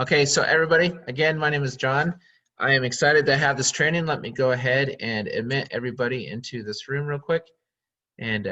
Okay, so everybody, again, my name is John. I am excited to have this training. Let me go ahead and admit everybody into this room real quick. And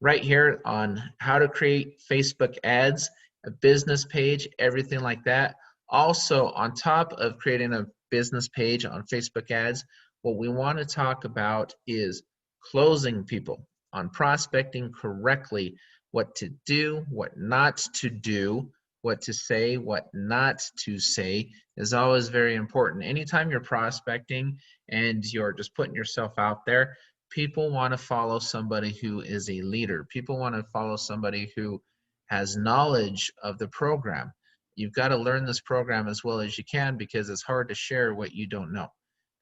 right here on how to create Facebook ads, a business page, everything like that. Also, on top of creating a business page on Facebook ads, what we want to talk about is closing people, on prospecting correctly, what to do, what not to do, what to say, what not to say is always very important. Anytime you're prospecting and you're just putting yourself out there, people want to follow somebody who is a leader. People want to follow somebody who has knowledge of the program. You've got to learn this program as well as you can, because it's hard to share what you don't know.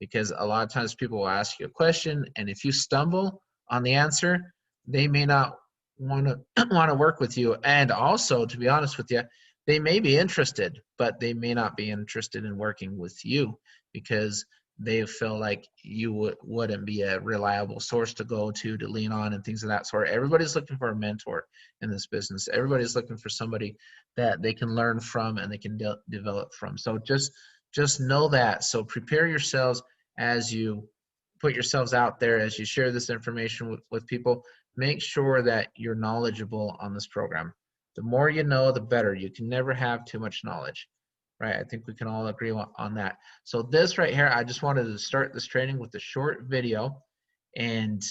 Because a lot of times people will ask you a question, and if you stumble on the answer, they may not want to work with you. And also, to be honest with you, they may be interested, but they may not be interested in working with you because they feel like you wouldn't be a reliable source to go to lean on and things of that sort. Everybody's looking for a mentor in this business. Everybody's looking for somebody that they can learn from and they can develop from. So just know that. So prepare yourselves as you put yourselves out there, as you share this information with people. Make sure that you're knowledgeable on this program. The more you know, the better. You can never have too much knowledge, right? I think we can all agree on that. So this right here, I just wanted to start this training with a short video. And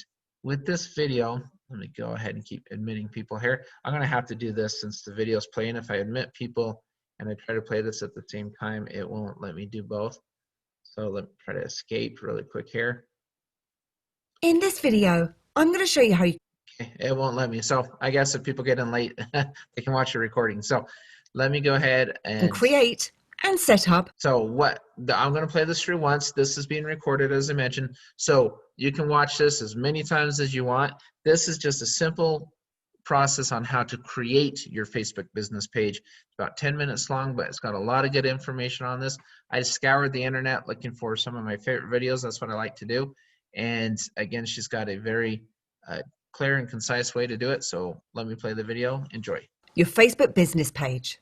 with this video, let me go ahead and keep admitting people here. I'm going to have to do this since the video is playing. If I admit people and I try to play this at the same time, it won't let me do both. So let me try to escape really quick here. In this video, I'm going to show you how you It won't let me. So I guess if people get in late, they can watch the recording. So let me go ahead can and create and set up. So I'm going to play this through once. This is being recorded, as I mentioned. So you can watch this as many times as you want. This is just a simple process on how to create your Facebook business page. It's about 10 minutes long, but it's got a lot of good information on this. I scoured the internet looking for some of my favorite videos. That's what I like to do. And again, she's got a very clear and concise way to do it. So let me play the video. Enjoy. Your Facebook business page.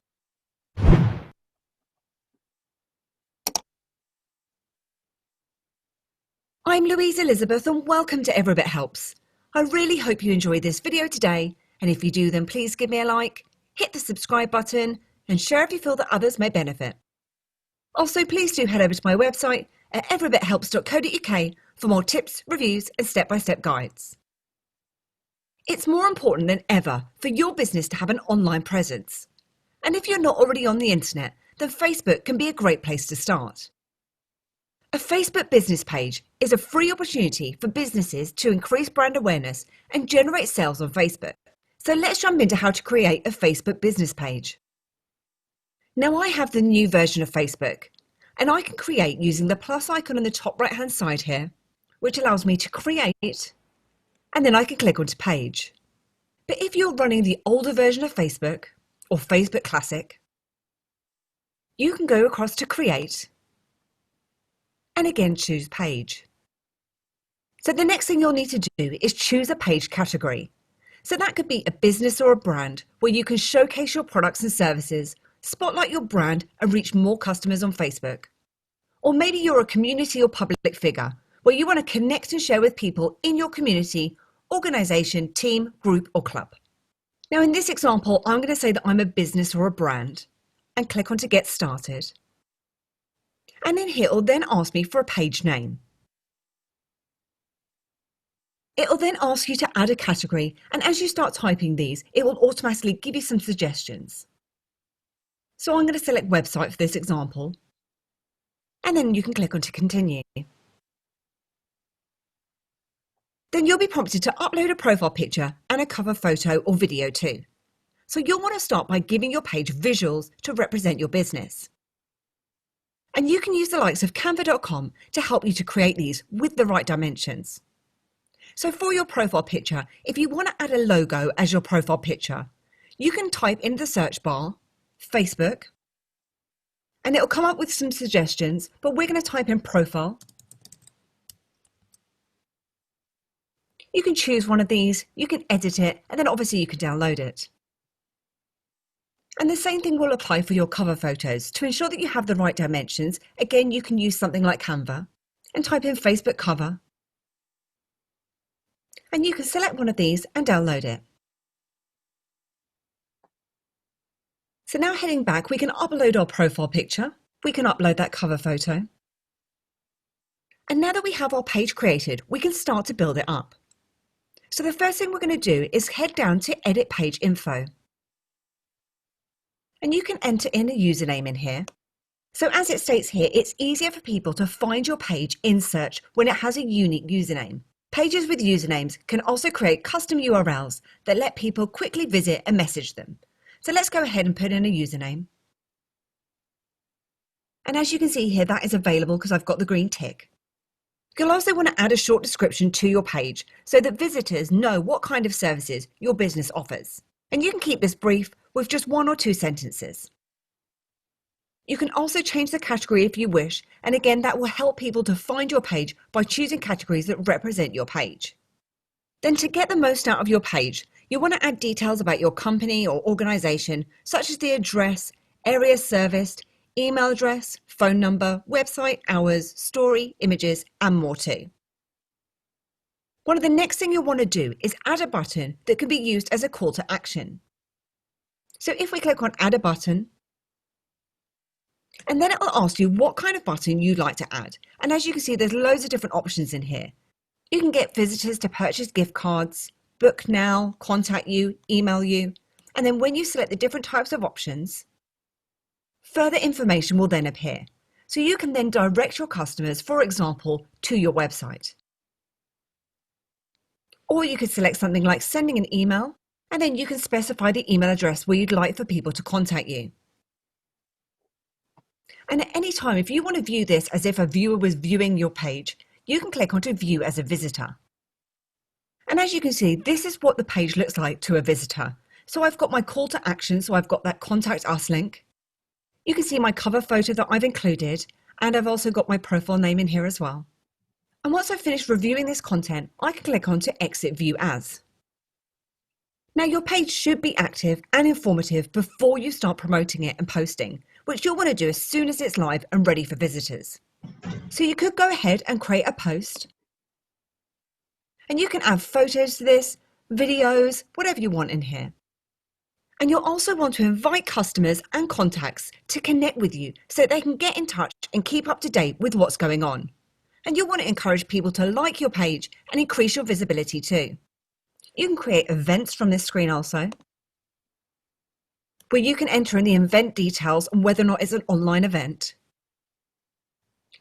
I'm Louise Elizabeth and welcome to Every Bit Helps. I really hope you enjoyed this video today, and if you do, then please give me a like, hit the subscribe button and share if you feel that others may benefit. Also, please do head over to my website at everybithelps.co.uk for more tips, reviews and step-by-step guides. It's more important than ever for your business to have an online presence. And if you're not already on the internet, then Facebook can be a great place to start. A Facebook business page is a free opportunity for businesses to increase brand awareness and generate sales on Facebook. So let's jump into how to create a Facebook business page. Now I have the new version of Facebook, and I can create using the plus icon on the top right hand side here, which allows me to create, and then I can click onto page. But if you're running the older version of Facebook, or Facebook Classic, you can go across to create, and again choose page. So the next thing you'll need to do is choose a page category. So that could be a business or a brand where you can showcase your products and services, spotlight your brand and reach more customers on Facebook. Or maybe you're a community or public figure where you want to connect and share with people in your community, organization, team, group or club. Now in this example, I'm going to say that I'm a business or a brand and click on to get started. And then here it'll then ask me for a page name. It'll then ask you to add a category, and as you start typing these, it will automatically give you some suggestions. So I'm going to select website for this example, and then you can click on to continue. Then you'll be prompted to upload a profile picture and a cover photo or video too. So you'll want to start by giving your page visuals to represent your business. And you can use the likes of canva.com to help you to create these with the right dimensions. So for your profile picture, if you want to add a logo as your profile picture, you can type in the search bar, Facebook, and it'll come up with some suggestions, but we're going to type in profile. You can choose one of these, you can edit it, and then obviously you can download it. And the same thing will apply for your cover photos. To ensure that you have the right dimensions, again, you can use something like Canva and type in Facebook cover. And you can select one of these and download it. So now heading back, we can upload our profile picture. We can upload that cover photo. And now that we have our page created, we can start to build it up. So the first thing we're going to do is head down to Edit Page Info. And you can enter in a username in here. So as it states here, it's easier for people to find your page in search when it has a unique username. Pages with usernames can also create custom URLs that let people quickly visit and message them. So let's go ahead and put in a username. And as you can see here, that is available because I've got the green tick. You'll also want to add a short description to your page so that visitors know what kind of services your business offers. And you can keep this brief with just 1 or 2 sentences. You can also change the category if you wish, and again, that will help people to find your page by choosing categories that represent your page. Then to get the most out of your page, you want to add details about your company or organization, such as the address, area serviced, email address, phone number, website, hours, story, images, and more too. One of the next thing you'll want to do is add a button that can be used as a call to action. So if we click on Add a Button, and then it will ask you what kind of button you'd like to add. And as you can see, there's loads of different options in here. You can get visitors to purchase gift cards, book now, contact you, email you. And then when you select the different types of options, further information will then appear. So you can then direct your customers, for example, to your website. Or you could select something like sending an email, and then you can specify the email address where you'd like for people to contact you. And at any time, if you want to view this as if a viewer was viewing your page, you can click onto View as a Visitor. And as you can see, this is what the page looks like to a visitor. So I've got my call to action, so I've got that Contact Us link. You can see my cover photo that I've included, and I've also got my profile name in here as well. And once I've finished reviewing this content, I can click on to Exit View As. Now your page should be active and informative before you start promoting it and posting, which you'll want to do as soon as it's live and ready for visitors. So you could go ahead and create a post. And you can add photos to this, videos, whatever you want in here. And you'll also want to invite customers and contacts to connect with you so they can get in touch and keep up to date with what's going on. And you'll want to encourage people to like your page and increase your visibility too. You can create events from this screen also, where you can enter in the event details and whether or not it's an online event.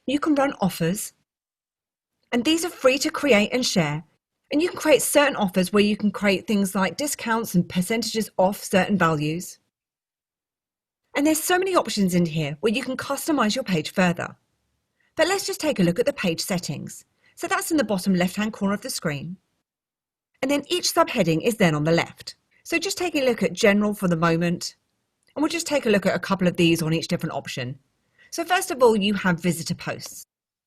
You can run offers, and these are free to create and share. And you can create certain offers where you can create things like discounts and percentages off certain values. And there's so many options in here where you can customize your page further. But let's just take a look at the page settings. So that's in the bottom left-hand corner of the screen. And then each subheading is then on the left. So just take a look at General for the moment. And we'll just take a look at a couple of these on each different option. So first of all, you have visitor posts.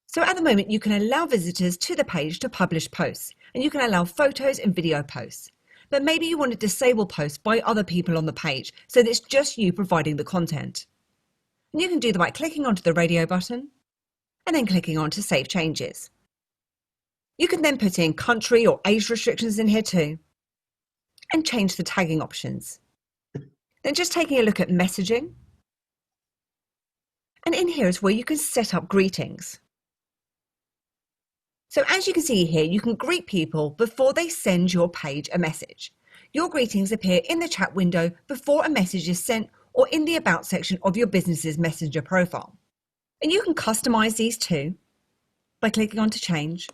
So at the moment, you can allow visitors to the page to publish posts, and you can allow photos and video posts. But maybe you want to disable posts by other people on the page, so that it's just you providing the content. And you can do that by clicking onto the radio button, and then clicking on to Save Changes. You can then put in country or age restrictions in here too, and change the tagging options. Then just taking a look at messaging. And in here is where you can set up greetings. So as you can see here, you can greet people before they send your page a message. Your greetings appear in the chat window before a message is sent or in the About section of your business's Messenger profile. And you can customize these too by clicking on to Change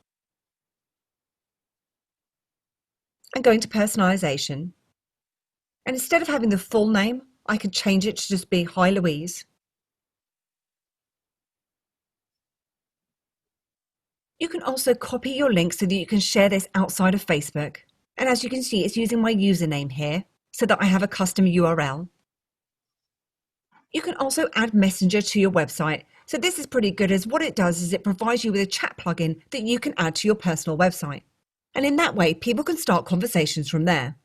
and going to Personalization. And instead of having the full name, I could change it to just be Hi Louise. You can also copy your link so that you can share this outside of Facebook. And as you can see, it's using my username here so that I have a custom URL. You can also add Messenger to your website. So this is pretty good, as what it does is it provides you with a chat plugin that you can add to your personal website. And in that way, people can start conversations from there.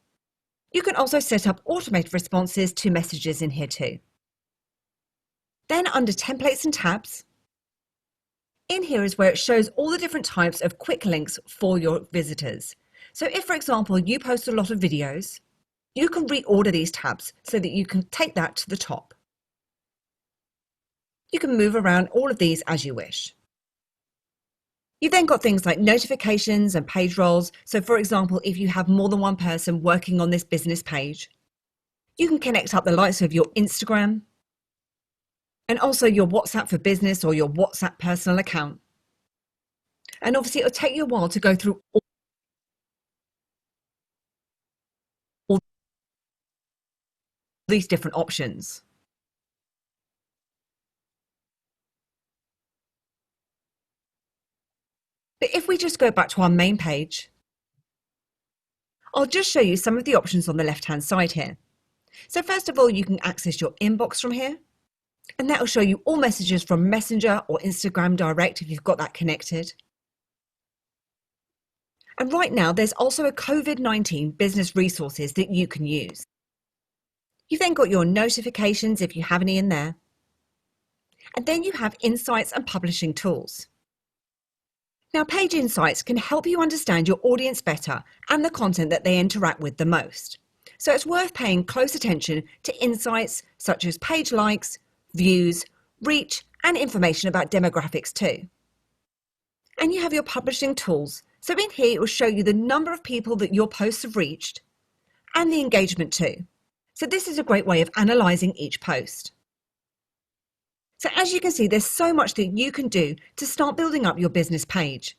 You can also set up automated responses to messages in here too. Then under templates and tabs, in here is where it shows all the different types of quick links for your visitors. So if, for example, you post a lot of videos, you can reorder these tabs so that you can take that to the top. You can move around all of these as you wish. You've then got things like notifications and page roles. So for example, if you have more than one person working on this business page, you can connect up the likes of your Instagram and also your WhatsApp for business or your WhatsApp personal account. And obviously it'll take you a while to go through all these different options. But if we just go back to our main page, I'll just show you some of the options on the left-hand side here. So first of all, you can access your inbox from here, and that will show you all messages from Messenger or Instagram Direct if you've got that connected. And right now, there's also a COVID-19 business resources that you can use. You've then got your notifications if you have any in there. And then you have insights and publishing tools. Now, Page Insights can help you understand your audience better and the content that they interact with the most. So it's worth paying close attention to insights such as page likes, views, reach, and information about demographics too. And you have your publishing tools. So in here, it will show you the number of people that your posts have reached and the engagement too. So this is a great way of analysing each post. So as you can see, there's so much that you can do to start building up your business page.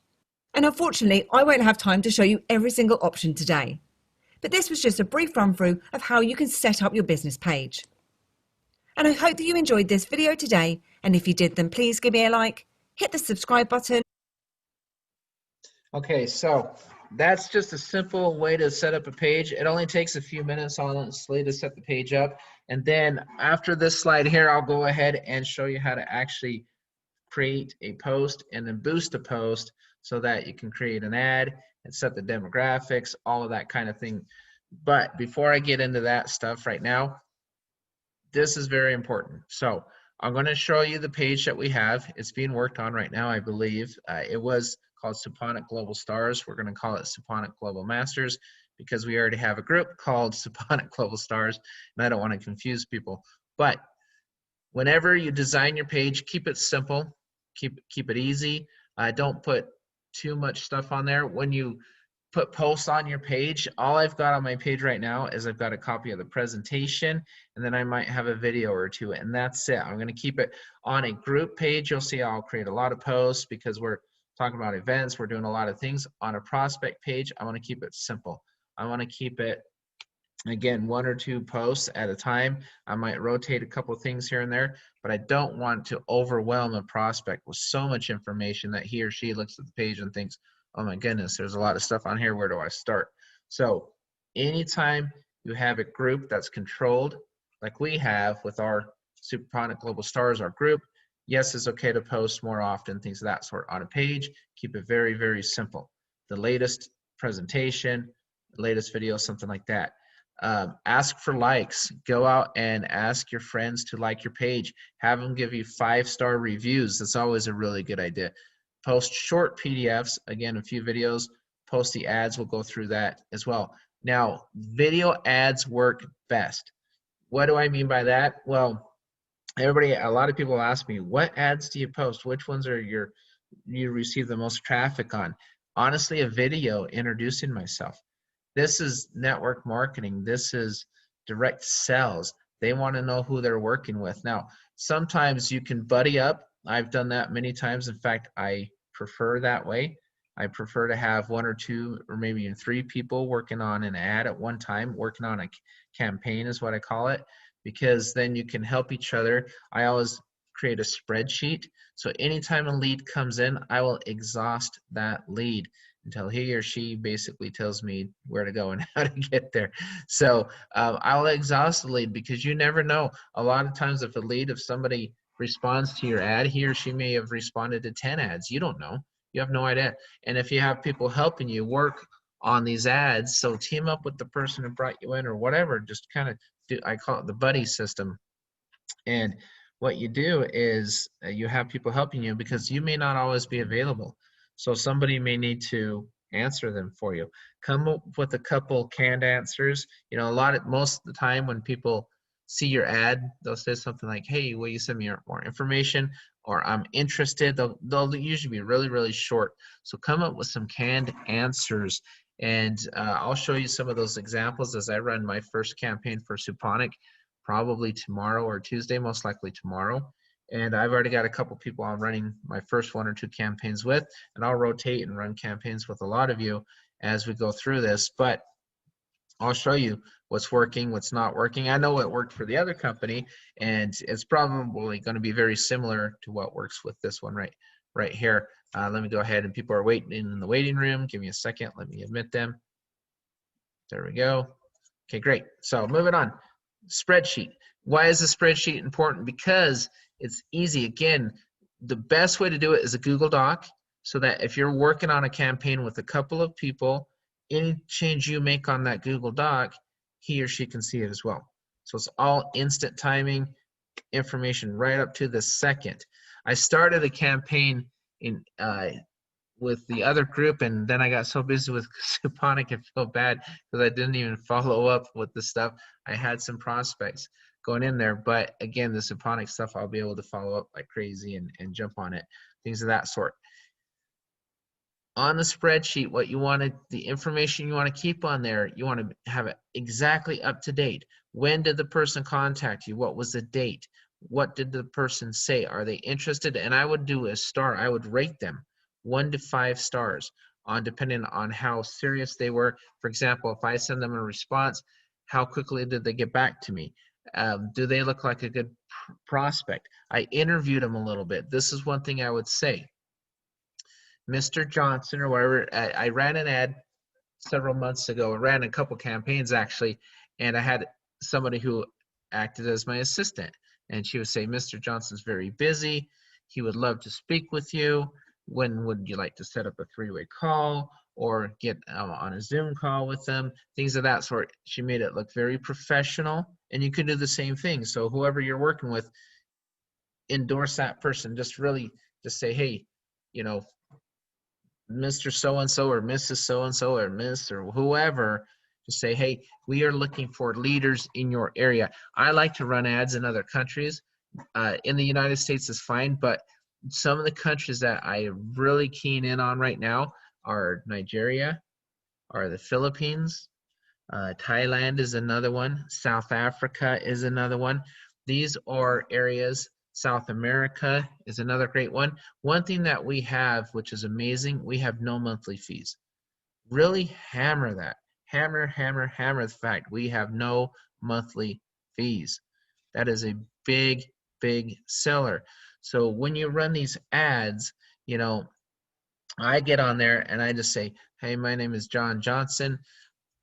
And unfortunately, I won't have time to show you every single option today. But this was just a brief run through of how you can set up your business page. And I hope that you enjoyed this video today. And if you did, then please give me a like, hit the subscribe button. Okay, so that's just a simple way to set up a page. It only takes a few minutes, honestly, to set the page up. And then after this slide here, I'll go ahead and show you how to actually create a post and then boost a post so that you can create an ad and set the demographics, all of that kind of thing. But before I get into that stuff right now, this is very important. So I'm going to show you the page that we have. It's being worked on right now, I believe. It was called Suponic Global Stars. We're going to call it Suponic Global Masters because we already have a group called Suponic Global Stars, and I don't want to confuse people. But whenever you design your page, keep it simple, keep it easy. Don't put too much stuff on there. When you put posts on your page, all I've got on my page right now is I've got a copy of the presentation, and then I might have a video or two, and that's it. I'm going to keep it on a group page. You'll see I'll create a lot of posts because we're talking about events. We're doing a lot of things. On a prospect page, I want to keep it simple. I want to keep it, again, 1 or 2 posts at a time. I might rotate a couple things here and there, but I don't want to overwhelm a prospect with so much information that he or she looks at the page and thinks, oh my goodness, there's a lot of stuff on here. Where do I start? So anytime you have a group that's controlled, like we have with our Suponic Global Stars, our group, yes, it's okay to post more often, things of that sort on a page. Keep it very, very simple. The latest presentation, the latest video, something like that. Ask for likes. Go out and ask your friends to like your page. Have them give you 5-star reviews. That's always a really good idea. Post short PDFs, again, a few videos. Post the ads. We'll go through that as well. Now, video ads work best. What do I mean by that? Well, a lot of people ask me, what ads do you post? Which ones are you receive the most traffic on? Honestly, a video introducing myself. This is network marketing. This is direct sales. They want to know who they're working with. Now, sometimes you can buddy up. I've done that many times. In fact, I prefer that way. I prefer to have 1 or 2 or maybe even 3 people working on an ad at one time, working on a campaign is what I call it, because then you can help each other. I always create a spreadsheet. So anytime a lead comes in, I will exhaust that lead until he or she basically tells me where to go and how to get there. So I'll exhaust the lead because you never know. A lot of times if somebody responds to your ad, he or she may have responded to 10 ads. You don't know. You have no idea. And if you have people helping you work on these ads. So team up with the person who brought you in or whatever. Just kind of do, I call it the buddy system. And what you do is you have people helping you because you may not always be available. So somebody may need to answer them for you. Come up with a couple canned answers. You know, most of the time when people see your ad, they'll say something like, "Hey, will you send me more information?" Or "I'm interested." They'll usually be really, really short. So come up with some canned answers. And I'll show you some of those examples as I run my first campaign for Suponic, probably tomorrow or Tuesday, most likely tomorrow. And I've already got a couple people I'm running my first 1 or 2 campaigns with, and I'll rotate and run campaigns with a lot of you as we go through this. But I'll show you what's working, what's not working. I know what worked for the other company, and it's probably going to be very similar to what works with this one right here. Let me go ahead, and people are waiting in the waiting room. Give me a second. Let me admit them. There we go. Okay, great. So moving on. Spreadsheet. Why is a spreadsheet important? Because it's easy. Again, the best way to do it is a Google Doc, so that if you're working on a campaign with a couple of people, any change you make on that Google Doc, he or she can see it as well. So it's all instant timing information right up to the second. I started a campaign in with the other group, and then I got so busy with Suponic and feel bad because I didn't even follow up with the stuff. I had some prospects going in there, but again, the Suponic stuff I'll be able to follow up like crazy and jump on it, things of that sort. On the spreadsheet, what you want to, the information you want to keep on there, you want to have it exactly up to date. When did the person contact you? What was the date? What did the person say? Are they interested? And I would do a star. I would rate them 1 to 5 stars on depending on how serious they were. For example, if I send them a response, how quickly did they get back to me? Do they look like a good prospect? I interviewed them a little bit. This is one thing I would say. Mr. Johnson or whatever, I ran an ad several months ago. I ran a couple campaigns actually, and I had somebody who acted as my assistant, and she would say, "Mr. Johnson's very busy. He would love to speak with you. When would you like to set up a 3-way call or get on a Zoom call with them?" Things of that sort. She made it look very professional, and you can do the same thing. So whoever you're working with, endorse that person. Just really just say, "Hey, you know, Mr. So-and-so or Mrs. So-and-so or Miss or whoever," to say, "Hey, we are looking for leaders in your area." I like to run ads in other countries. In the United States is fine, but some of the countries that I am really keen in on right now are Nigeria, are the Philippines, Thailand is another one, South Africa is another one. These are areas. South America is another great one. One thing that we have, which is amazing, we have no monthly fees. Really hammer that. Hammer, hammer, hammer the fact we have no monthly fees. That is a big, big seller. So when you run these ads, you know, I get on there and I just say, "Hey, my name is John Johnson.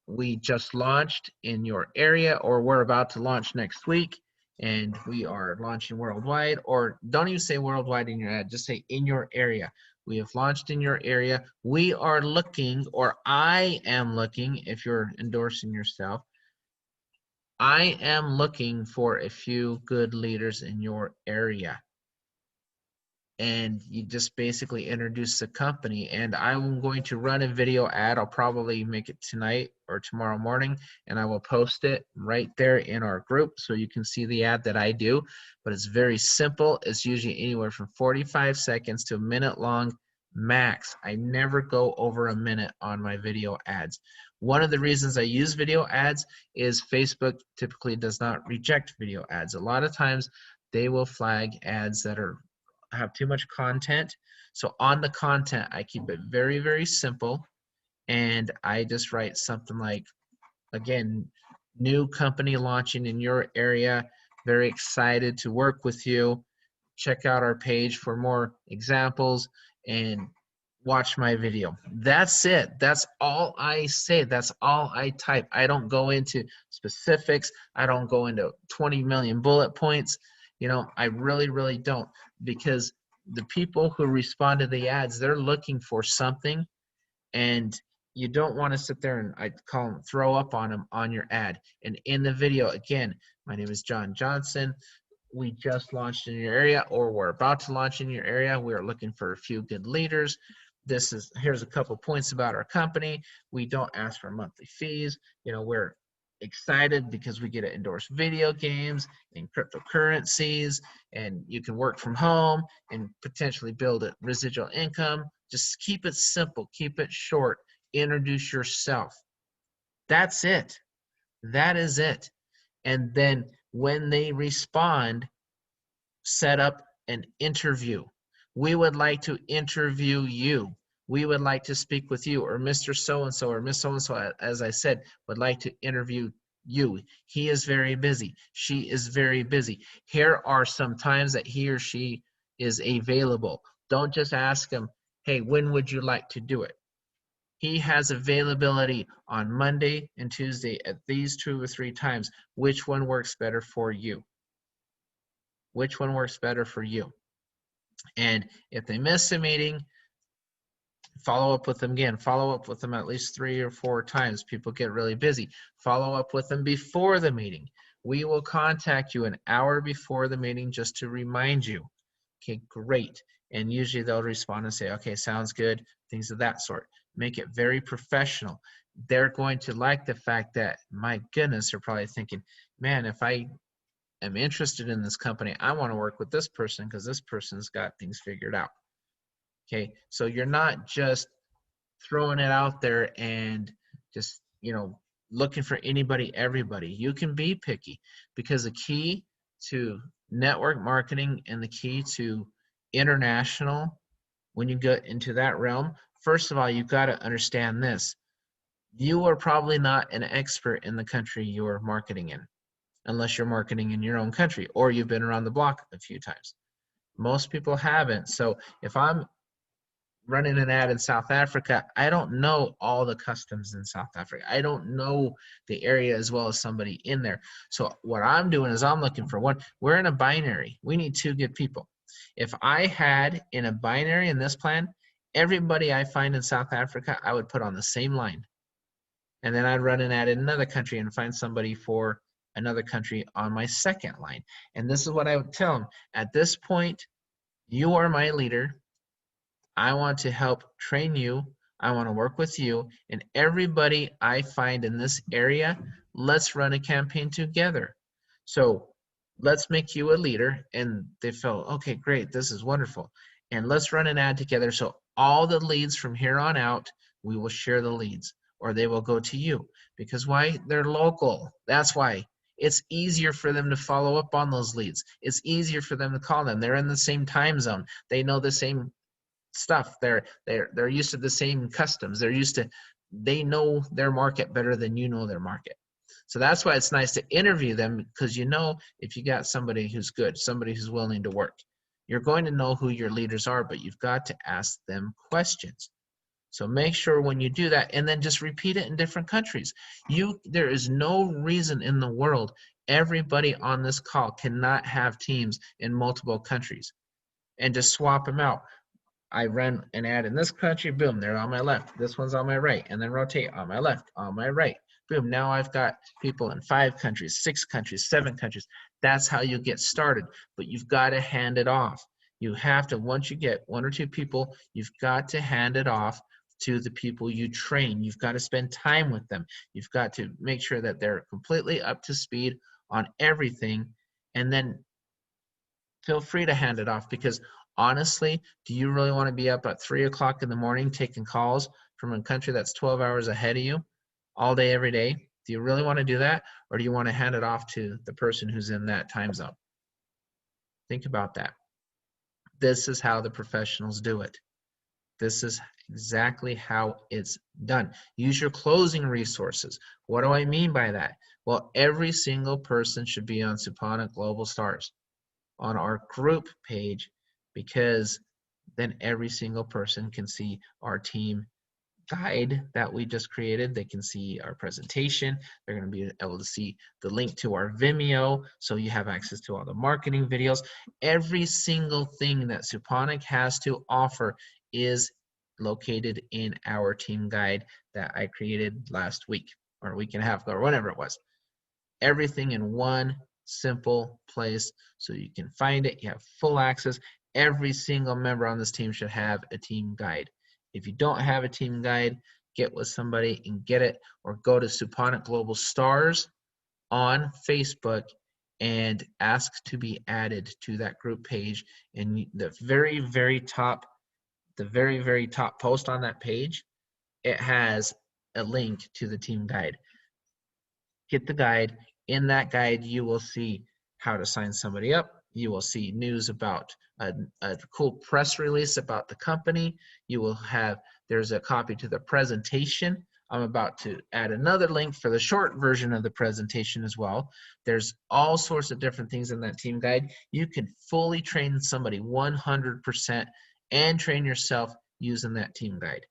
We just launched in your area," or "We're about to launch next week, and we are launching worldwide." Or don't even say worldwide in your ad, just say "in your area. We have launched in your area. We are looking," or "I am looking," if you're endorsing yourself, "I am looking for a few good leaders in your area." And you just basically introduce the company. And I'm going to run a video ad. I'll probably make it tonight or tomorrow morning, and I will post it right there in our group so you can see the ad that I do. But it's very simple. It's usually anywhere from 45 seconds to a minute long max. I never go over a minute on my video ads. One of the reasons I use video ads is Facebook typically does not reject video ads. A lot of times they will flag ads that have too much content. So on the content, I keep it very, very simple, and I just write something like, again, "New company launching in your area. Very excited to work with you. Check out our page for more examples and watch my video." That's it. That's all I say. That's all I type. I don't go into specifics. I don't go into 20 million bullet points. You know, I really, really don't, because the people who respond to the ads, they're looking for something, and you don't want to sit there and, I call them, throw up on them on your ad. And in the video, again, my name is John Johnson. We just launched in your area, or we're about to launch in your area. We're looking for a few good leaders. Here's a couple points about our company. We don't ask for monthly fees. You know, we're excited because we get to endorse video games and cryptocurrencies, and you can work from home and potentially build a residual income. Just keep it simple, keep it short, introduce yourself. That's it. That is it. And then when they respond, set up an interview. We would like to interview you. We would like to speak with you, or Mr. So-and-so or Miss So-and-so, as I said, would like to interview you. He is very busy. She is very busy. Here are some times that he or she is available. Don't just ask him, hey, when would you like to do it? He has availability on Monday and Tuesday at these 2 or 3 times. Which one works better for you? Which one works better for you? And if they miss a meeting, follow up with them again. Follow up with them at least 3 or 4 times. People get really busy. Follow up with them before the meeting. We will contact you an hour before the meeting just to remind you. Okay, great. And usually they'll respond and say, okay, sounds good, things of that sort. Make it very professional. They're going to like the fact that, my goodness, they're probably thinking, man, if I am interested in this company, I want to work with this person because this person's got things figured out. Okay, so you're not just throwing it out there and just, you know, looking for anybody, everybody. You can be picky, because the key to network marketing and the key to international, when you get into that realm, first of all, you've got to understand this. You are probably not an expert in the country you're marketing in, unless you're marketing in your own country or you've been around the block a few times. Most people haven't. So if I'm running an ad in South Africa, I don't know all the customs in South Africa. I don't know the area as well as somebody in there. So what I'm doing is I'm looking for one. We're in a binary. We need 2 good people. If I had in a binary in this plan, everybody I find in South Africa, I would put on the same line. And then I'd run an ad in another country and find somebody for another country on my second line. And this is what I would tell them. At this point, you are my leader. I want to help train you. I want to work with you. And everybody I find in this area, let's run a campaign together. So let's make you a leader. And they felt, okay, great, this is wonderful. And let's run an ad together. So all the leads from here on out, we will share the leads, or they will go to you. Because why? They're local. That's why. It's easier for them to follow up on those leads. It's easier for them to call them. They're in the same time zone. They know the same stuff. They're used to the same customs. They know their market better than you know their market. So that's why it's nice to interview them, because you know if you got somebody who's good, somebody who's willing to work. You're going to know who your leaders are, but you've got to ask them questions. So make sure when you do that, and then just repeat it in different countries. There is no reason in the world everybody on this call cannot have teams in multiple countries and just swap them out. I run an ad in this country, boom, they're on my left. This one's on my right, and then rotate on my left, on my right. Boom, now I've got people in 5 countries, 6 countries, 7 countries. That's how you get started, but you've got to hand it off. You have to, once you get 1 or 2 people, you've got to hand it off to the people you train. You've got to spend time with them. You've got to make sure that they're completely up to speed on everything, and then feel free to hand it off, because honestly, do you really want to be up at 3 o'clock in the morning taking calls from a country that's 12 hours ahead of you all day, every day? Do you really want to do that? Or do you want to hand it off to the person who's in that time zone? Think about that. This is how the professionals do it. This is exactly how it's done. Use your closing resources. What do I mean by that? Well, every single person should be on Suponic Global Stars on our group page, because then every single person can see our team guide that we just created. They can see our presentation. They're going to be able to see the link to our Vimeo, so you have access to all the marketing videos. Every single thing that Suponic has to offer is located in our team guide that I created last week or a week and a half ago or whatever it was. Everything in one simple place so you can find it. You have full access. Every single member on this team should have a team guide. If you don't have a team guide, get with somebody and get it, or go to Suponic Global Stars on Facebook and ask to be added to that group page. And the very top post on that page, it has a link to the team guide. Get the guide. In that guide, you will see how to sign somebody up. You will see news about a cool press release about the company. You will have, there's a copy to the presentation. I'm about to add another link for the short version of the presentation as well. There's all sorts of different things in that team guide. You can fully train somebody 100% and train yourself using that team guide,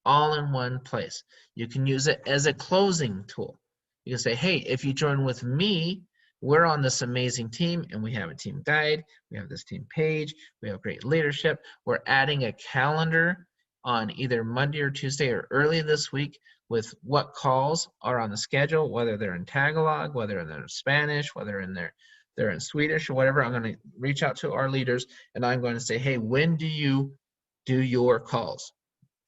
all in one place. You can use it as a closing tool. You can say, hey, if you join with me, we're on this amazing team and we have a team guide, we have this team page, we have great leadership. We're adding a calendar on either Monday or Tuesday or early this week with what calls are on the schedule, whether they're in Tagalog, whether they're in Spanish, whether they're in Swedish or whatever. I'm going to reach out to our leaders and I'm going to say, hey, when do you do your calls?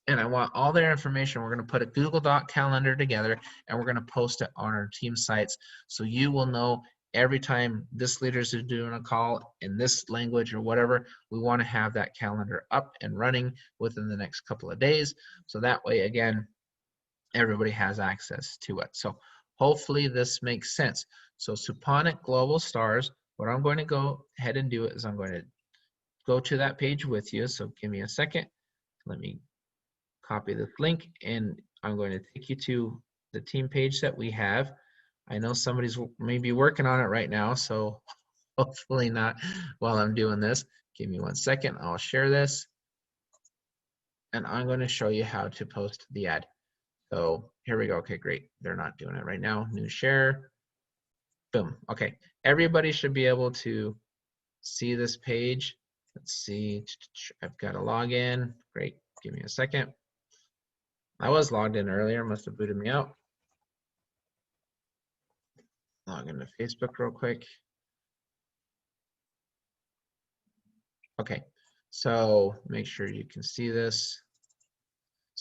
And I want all their information. We're going to put a Google Doc calendar together and we're going to post it on our team sites so you will know every time this leader is doing a call in this language or whatever. We want to have that calendar up and running within the next couple of days. So that way, again, everybody has access to it. So hopefully this makes sense. So Suponic Global Stars, what I'm going to go ahead and do is I'm going to go to that page with you. So give me a second. Let me copy this link and I'm going to take you to the team page that we have. I know somebody's maybe working on it right now, so hopefully not while I'm doing this. Give me 1 second, I'll share this. And I'm going to show you how to post the ad. So here we go, okay, great. They're not doing it right now. New share, boom, okay. Everybody should be able to see this page. Let's see, I've got to log in, great, give me a second. I was logged in earlier, must have booted me out. Log into Facebook real quick. Okay, so make sure you can see this.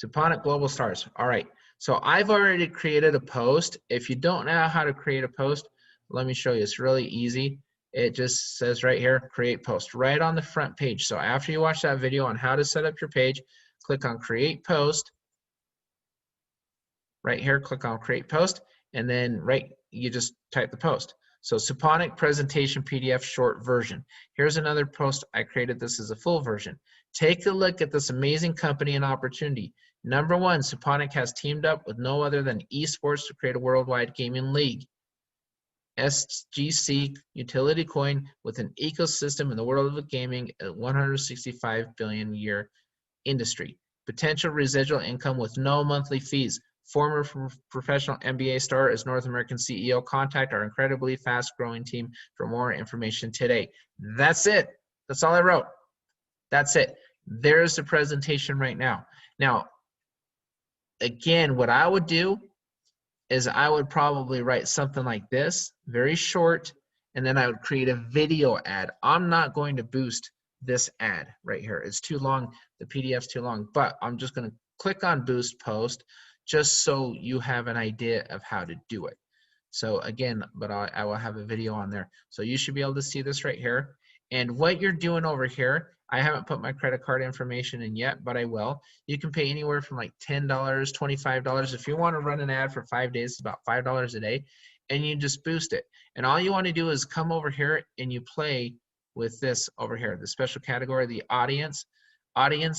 Suponic Global Stars. All right, so I've already created a post. If you don't know how to create a post, let me show you. It's really easy. It just says right here, create post, right on the front page. So after you watch that video on how to set up your page, click on create post. Right here, click on create post, and then you just type the post. So Suponic presentation PDF short version. Here's another post I created. This is a full version. Take a look at this amazing company and opportunity. Number one, Suponic has teamed up with no other than esports to create a worldwide gaming league. SGC utility coin with an ecosystem in the world of gaming at 165 billion a year industry. Potential residual income with no monthly fees. Former professional NBA star is North American CEO. Contact our incredibly fast-growing team for more information today. That's it. That's all I wrote. That's it. There's the presentation right now. Now, again, what I would do is I would probably write something like this, very short, and then I would create a video ad. I'm not going to boost this ad right here. It's too long. The PDF's too long, but I'm just going to click on boost post just so you have an idea of how to do it. So again, but I will have a video on there. So you should be able to see this right here. And what you're doing over here, I haven't put my credit card information in yet, but I will. You can pay anywhere from like $10, $25. If you want to run an ad for 5 days, it's about $5 a day, and you just boost it. And all you want to do is come over here and you play with this over here, the special category, the audience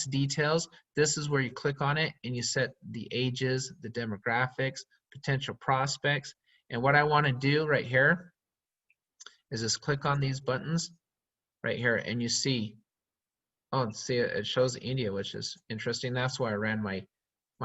details. This is where you click on it and you set the ages, the demographics, potential prospects. And what I want to do right here is just click on these buttons right here, and you see, oh, see, it shows India, which is interesting. That's why I ran my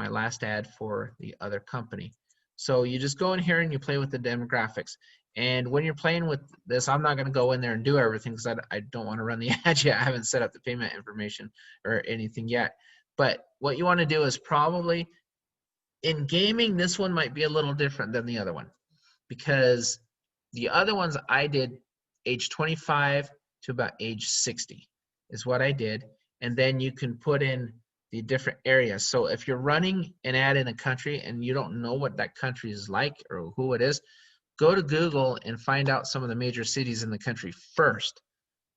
last ad for the other company. So you just go in here and you play with the demographics. And when you're playing with this, I'm not going to go in there and do everything because I don't want to run the ad yet. I haven't set up the payment information or anything yet. But what you want to do is probably in gaming, this one might be a little different than the other one, because the other ones I did age 25 to about age 60 is what I did. And then you can put in the different areas. So if you're running an ad in a country and you don't know what that country is like or who it is, go to Google and find out some of the major cities in the country first.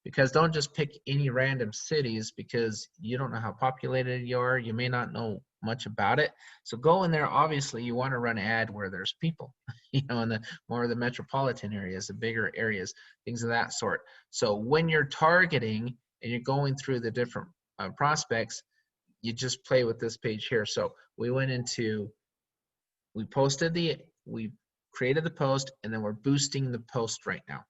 Because don't just pick any random cities, because you don't know how populated you are. You may not know much about it. So go in there. Obviously, you want to run an ad where there's people, in the more of the metropolitan areas, the bigger areas, things of that sort. So when you're targeting and you're going through the different prospects, you just play with this page here. So we went into, we created the post, and then we're boosting the post right now.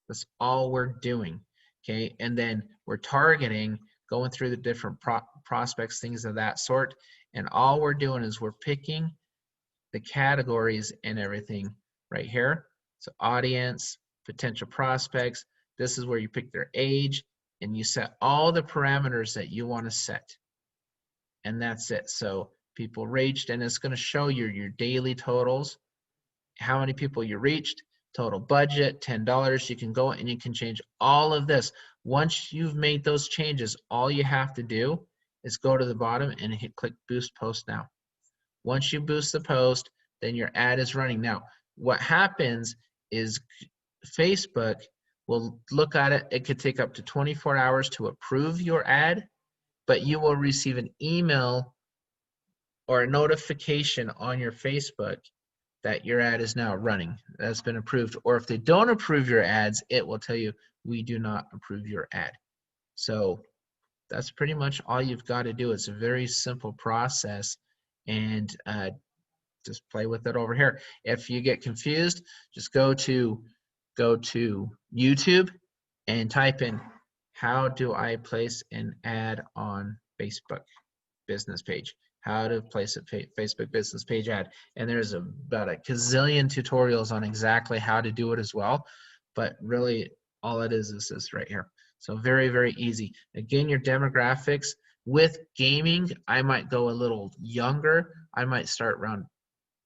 That's all we're doing. Okay, and then we're targeting, going through the different prospects, things of that sort, and all we're doing is we're picking the categories and everything right here. So audience, potential prospects, this is where you pick their age, and you set all the parameters that you want to set, and that's it. So people reached, and it's going to show you your daily totals, how many people you reached, total budget, $10. You can go and you can change all of this. Once you've made those changes, all you have to do is go to the bottom and click Boost Post Now. Once you boost the post, then your ad is running. Now, what happens is Facebook will look at it. It could take up to 24 hours to approve your ad, but you will receive an email or a notification on your Facebook that your ad is now running, that's been approved. Or if they don't approve your ads, it will tell you, we do not approve your ad. So that's pretty much all you've got to do. It's a very simple process, and just play with it over here. If you get confused, just go to YouTube and type in, how do I place an ad on Facebook business page? How to place a Facebook business page ad. And there's about a gazillion tutorials on exactly how to do it as well. But really, all it is this right here. So very, very easy. Again, your demographics. With gaming, I might go a little younger. I might start around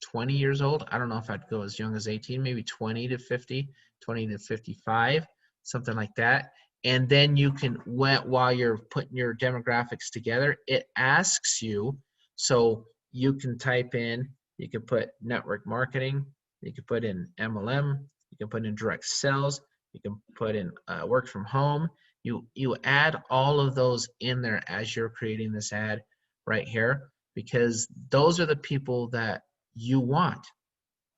20 years old. I don't know if I'd go as young as 18, maybe 20 to 50, 20 to 55, something like that. And then you can, while you're putting your demographics together, it asks you, so you can type in, you can put network marketing, you can put in MLM, you can put in direct sales, you can put in work from home. You add all of those in there as you're creating this ad right here, because those are the people that you want,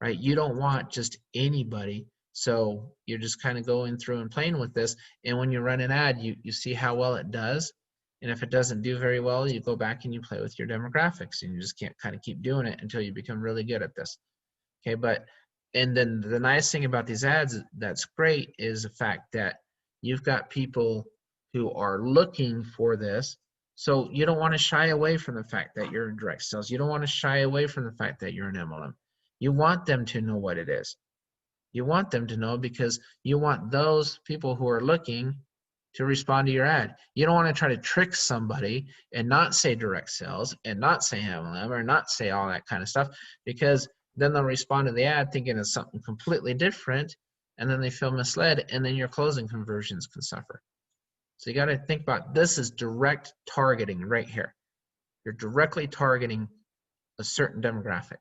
right? You don't want just anybody. So you're just kind of going through and playing with this. And when you run an ad, you see how well it does. And if it doesn't do very well, you go back and you play with your demographics, and you just can't kind of keep doing it until you become really good at this. Okay, and then the nice thing about these ads that's great is the fact that you've got people who are looking for this. So you don't want to shy away from the fact that you're in direct sales. You don't want to shy away from the fact that you're in MLM. You want them to know what it is. You want them to know, because you want those people who are looking to respond to your ad. You don't want to try to trick somebody and not say direct sales and not say MLM or not say all that kind of stuff, because then they'll respond to the ad thinking it's something completely different, and then they feel misled, and then your closing conversions can suffer. So you got to think about this as direct targeting right here. You're directly targeting a certain demographic.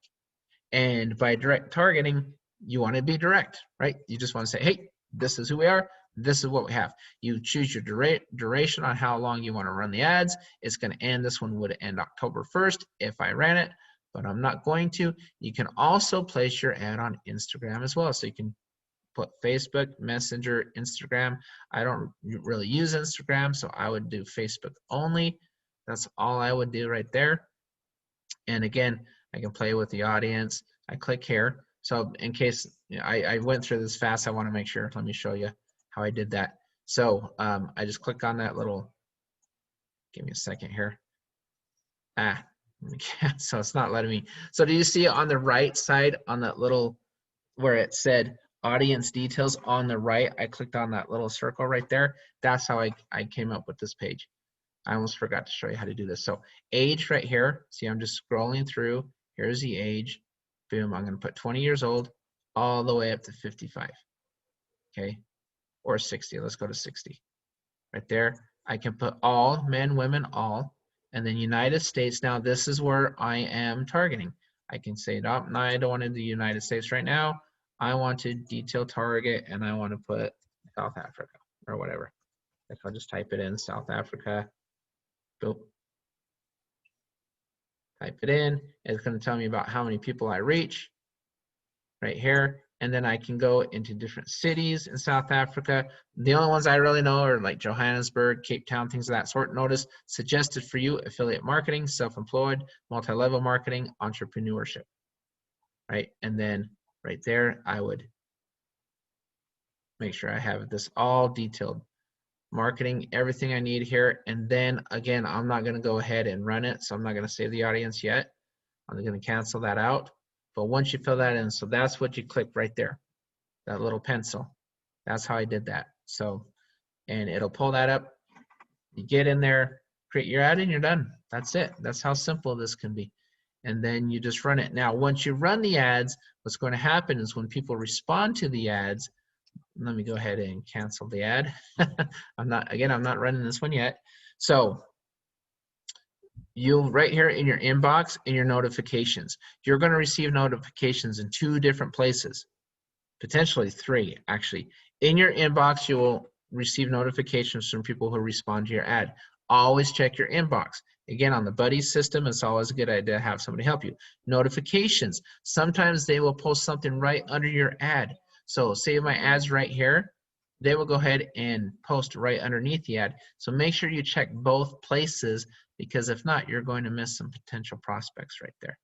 And by direct targeting, you want to be direct, right? You just want to say, hey, this is who we are. This is what we have. You choose your duration on how long you want to run the ads. It's going to end. This one would end October 1st if I ran it, but I'm not going to. You can also place your ad on Instagram as well. So you can put Facebook, Messenger, Instagram. I don't really use Instagram, so I would do Facebook only. That's all I would do right there. And again, I can play with the audience. I click here. So in case I went through this fast, I want to make sure. Let me show you how I did that. So I just click on that little, give me a second here. So it's not letting me. So do you see on the right side on that little, where it said audience details on the right, I clicked on that little circle right there. That's how I came up with this page. I almost forgot to show you how to do this. So age right here, see I'm just scrolling through Here's the age. Boom, I'm going to put 20 years old all the way up to 55. Okay, or 60. Let's go to 60. Right there. I can put all, men, women, all. And then United States. Now, this is where I am targeting. I can say, no, I don't want to do the United States right now. I want to detail target, and I want to put South Africa or whatever. Like I'll just type it in, South Africa. Boom. Type it in. It's going to tell me about how many people I reach right here. And then I can go into different cities in South Africa. The only ones I really know are like Johannesburg, Cape Town, things of that sort. Notice suggested for you: affiliate marketing, self-employed, multi-level marketing, entrepreneurship, right? And then right there, I would make sure I have this all detailed. Marketing, everything I need here. And then again, I'm not going to go ahead and run it, so I'm not going to save the audience yet. I'm going to cancel that out. But once you fill that in, so that's what you click right there, that little pencil. That's how I did that. So, and it'll pull that up. You get in there, create your ad, and you're done. That's it. That's how simple this can be. And then you just run it. Now, once you run the ads, what's going to happen is when people respond to the ads, let me go ahead and cancel the ad. I'm not running this one yet. So you'll right here in your inbox, in your notifications, you're going to receive notifications in 2 different places, potentially 3 actually. In your inbox, you will receive notifications from people who respond to your ad. Always check your inbox. Again, on the buddy system, it's always a good idea to have somebody help you. Notifications, sometimes they will post something right under your ad. So say my ad's right here, they will go ahead and post right underneath the ad. So make sure you check both places, because if not, you're going to miss some potential prospects right there.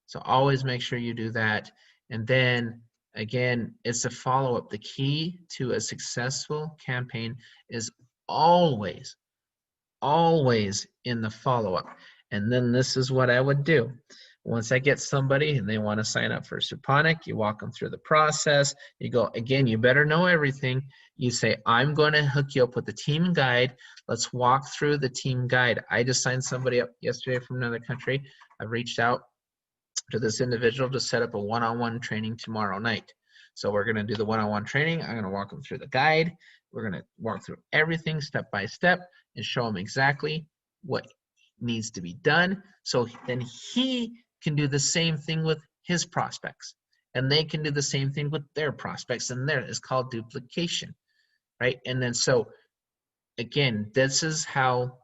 So always make sure you do that. And then again, it's a follow-up. The key to a successful campaign is always in the follow-up. And then this is what I would do. Once I get somebody and they want to sign up for Suponic, you walk them through the process. You go, again, you better know everything. You say, I'm going to hook you up with the team guide. Let's walk through the team guide. I just signed somebody up yesterday from another country. I reached out to this individual to set up a one-on-one training tomorrow night. So we're going to do the one-on-one training. I'm going to walk them through the guide. We're going to walk through everything step by step and show them exactly what needs to be done. So then he can do the same thing with his prospects, and they can do the same thing with their prospects, and there is called duplication, right? And then so again, this is how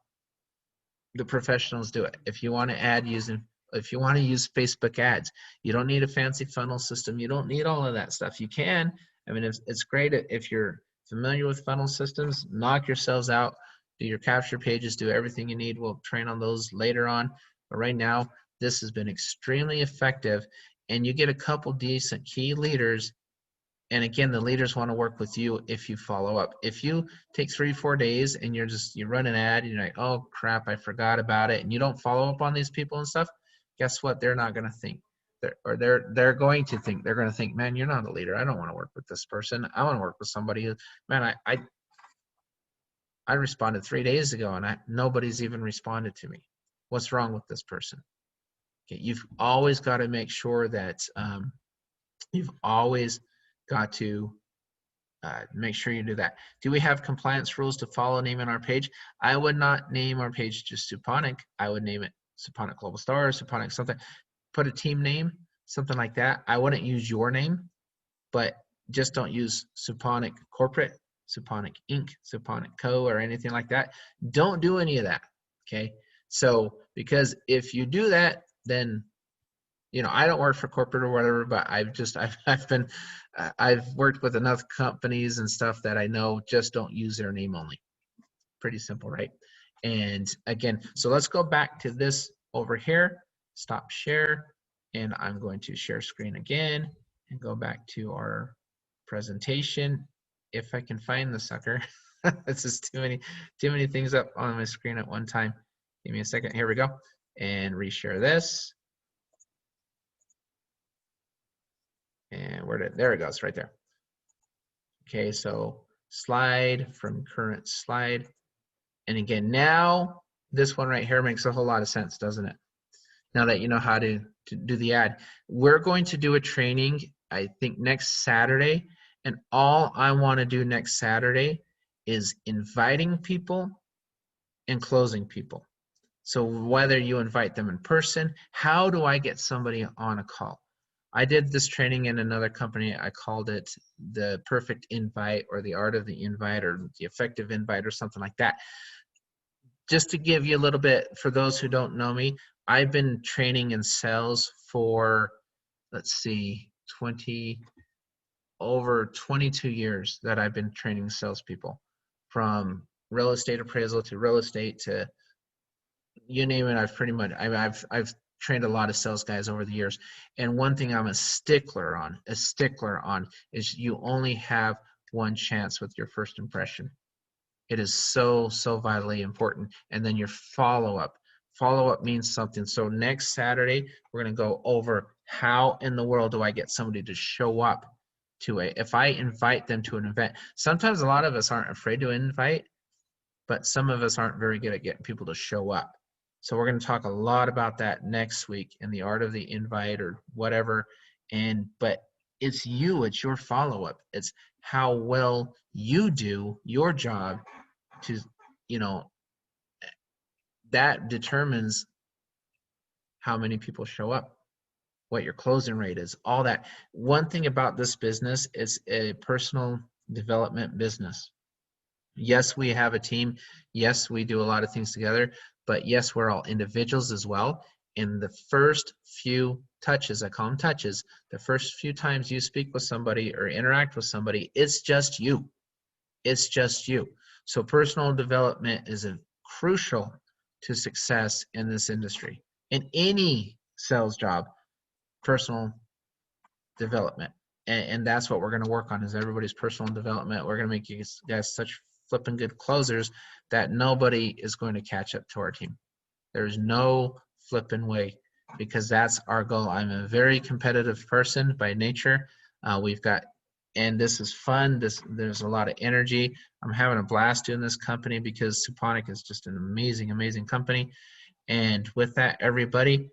the professionals do it. If you want to use Facebook ads, you don't need a fancy funnel system. You don't need all of that stuff. You can. I mean, it's great if you're familiar with funnel systems. Knock yourselves out. Do your capture pages. Do everything you need. We'll train on those later on. But right now, this has been extremely effective, and you get a couple decent key leaders. And again, the leaders want to work with you if you follow up. If you take 3-4 days and you run an ad and you're like, oh crap, I forgot about it, and you don't follow up on these people and stuff, guess what? They're not going to think. They're going to think, man, you're not a leader. I don't want to work with this person. I want to work with somebody who, man, I responded 3 days ago and nobody's even responded to me. What's wrong with this person? Okay, you've always got to make sure that you've always got to make sure you do that. Do we have compliance rules to follow naming our page? I would not name our page just Suponic. I would name it Suponic Global Star, Suponic something. Put a team name, something like that. I wouldn't use your name, but just don't use Suponic Corporate, Suponic Inc., Suponic Co., or anything like that. Don't do any of that, okay? So, because if you do that, then, I don't work for corporate or whatever, but I've worked with enough companies and stuff that I know just don't use their name only. Pretty simple, right? And again, so let's go back to this over here, stop share, and I'm going to share screen again and go back to our presentation. If I can find the sucker. This is too many things up on my screen at one time. Give me a second. Here we go. And reshare this. And there it goes, right there. Okay, so slide from current slide. And again, now this one right here makes a whole lot of sense, doesn't it? now that you know how to do the ad. We're going to do a training, I think, next Saturday. And all I want to do next Saturday is inviting people and closing people. So whether you invite them in person, how do I get somebody on a call? I did this training in another company. I called it the perfect invite, or the art of the invite, or the effective invite, or something like that. Just to give you a little bit, for those who don't know me, I've been training in sales for, let's see, over 22 years that I've been training salespeople, from real estate appraisal to real estate to you name it. I've trained a lot of sales guys over the years. And one thing I'm a stickler on is you only have one chance with your first impression. It is so vitally important. And then your follow-up. Follow-up means something. So next Saturday, we're going to go over how in the world do I get somebody to show up to if I invite them to an event. Sometimes a lot of us aren't afraid to invite, but some of us aren't very good at getting people to show up. So we're going to talk a lot about that next week in the art of the invite or whatever. But it's it's your follow-up. It's how well you do your job to, that determines how many people show up, what your closing rate is, all that. One thing about this business is a personal development business. Yes, we have a team. Yes, we do a lot of things together, but yes, we're all individuals as well. In the first few touches, I call them touches, the first few times you speak with somebody or interact with somebody, it's just you. It's just you. So personal development is crucial to success in this industry. In any sales job, personal development. And that's what we're going to work on, is everybody's personal development. We're going to make you guys such flipping good closers that nobody is going to catch up to our team. There's no flipping way, because that's our goal. I'm a very competitive person by nature. And this is fun. There's a lot of energy. I'm having a blast doing this company because Suponic is just an amazing, amazing company. And with that, everybody,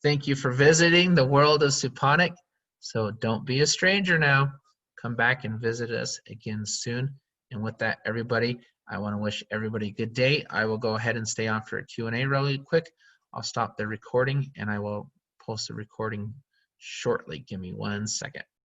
thank you for visiting the world of Suponic. So don't be a stranger now. Come back and visit us again soon. And with that, everybody, I want to wish everybody a good day. I will go ahead and stay on for a Q&A really quick. I'll stop the recording and I will post the recording shortly. Give me 1 second.